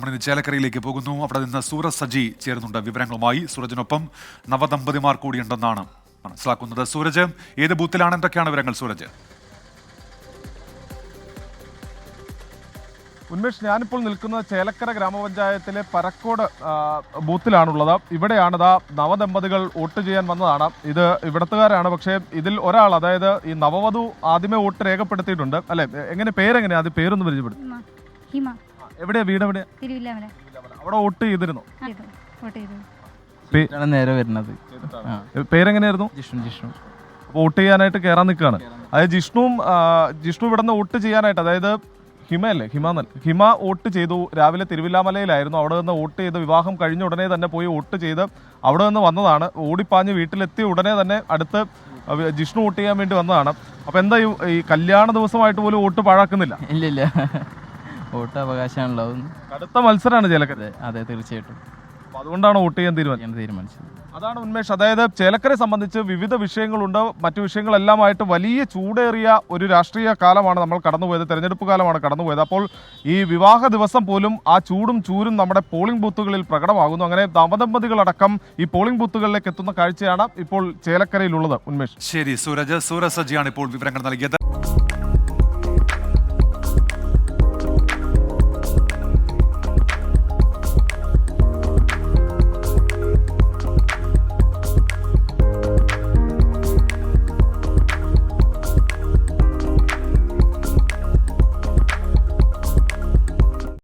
നമ്മൾ ഇന്ന് ചേലക്കരയിലേക്ക് പോകുന്നു. അവിടെ നിന്ന് സൂരജ് സജി ചേരുന്നുണ്ട് വിവരങ്ങളുമായി. സൂരജിനൊപ്പം നവദമ്പതിമാർ കൂടിയുണ്ടെന്നാണ് മനസ്സിലാക്കുന്നത്. സൂരജ്, ഏത് ബൂത്തിലാണ്, എന്തൊക്കെയാണ് വിവരങ്ങൾ? സൂരജ്. ഉന്മേഷ്, ഞാനിപ്പോൾ നിൽക്കുന്നത് ചേലക്കര ഗ്രാമപഞ്ചായത്തിലെ പരക്കോട് ബൂത്തിലാണുള്ളത്. ഇവിടെയാണിതാ നവദമ്പതികൾ വോട്ട് ചെയ്യാൻ വന്നതാണ്. ഇത് ഇവിടത്തുകാരാണ്. പക്ഷേ ഇതിൽ ഒരാൾ, അതായത് ഈ നവവധു ആദ്യമേ വോട്ട് രേഖപ്പെടുത്തിയിട്ടുണ്ട് അല്ലെ? പേരെങ്ങനെയാ? അത് പേരൊന്ന് പരിചയപ്പെടും. എവിടെയാ വീട്? എവിടെയാ? അവിടെ വോട്ട് ചെയ്തിരുന്നു? നേരെ വരുന്നത്. പേരെങ്ങനെയായിരുന്നു? ജിഷ്ണു. വോട്ട് ചെയ്യാനായിട്ട് കയറാൻ നിൽക്കുകയാണ്. അതായത് ജിഷ്ണു ഇവിടെ നിന്ന് വോട്ട് ചെയ്യാനായിട്ട്, അതായത് ഹിമ വോട്ട് ചെയ്തു. രാവിലെ തിരുവില്ലാമലയിലായിരുന്നു. അവിടെ നിന്ന് വോട്ട് ചെയ്ത് വിവാഹം കഴിഞ്ഞ ഉടനെ തന്നെ പോയി വോട്ട് ചെയ്ത് അവിടെ നിന്ന് വന്നതാണ്. ഓടിപ്പാഞ്ഞ് വീട്ടിലെത്തിയ ഉടനെ തന്നെ അടുത്ത് ജിഷ്ണു വോട്ട് ചെയ്യാൻ വേണ്ടി വന്നതാണ്. അപ്പൊ എന്താ ഈ കല്യാണ ദിവസമായിട്ട് പോലും വോട്ട് പാഴാക്കുന്നില്ല? ഇല്ല, വോട്ട് അവകാശമാണല്ലോ. അടുത്ത മത്സരമാണ് ചേലക്കര. അതെ, തീർച്ചയായിട്ടും. അതുകൊണ്ടാണ് വോട്ട് ചെയ്യാൻ തീരുമാനിച്ചത്. അതാണ് ഉന്മേഷ്. അതായത് ചേലക്കരയെ സംബന്ധിച്ച് വിവിധ വിഷയങ്ങളുണ്ട്. മറ്റു വിഷയങ്ങളെല്ലാമായിട്ട് വലിയ ചൂടേറിയ ഒരു രാഷ്ട്രീയ കാലമാണ് നമ്മൾ കടന്നുപോയത്. തെരഞ്ഞെടുപ്പ് കാലമാണ് കടന്നുപോയത്. അപ്പോൾ ഈ വിവാഹ ദിവസം പോലും ആ ചൂടും ചൂരും നമ്മുടെ പോളിംഗ് ബൂത്തുകളിൽ പ്രകടമാകുന്നു. അങ്ങനെ നവദമ്പതികളടക്കം ഈ പോളിംഗ് ബൂത്തുകളിലേക്ക് എത്തുന്ന കാഴ്ചയാണ് ഇപ്പോൾ ചേലക്കരയിലുള്ളത്. ഉന്മേഷ്. ശരി സൂരജ്. സൂരജ് സജിയാണ് ഇപ്പോൾ വിവരങ്ങൾ നൽകിയത്.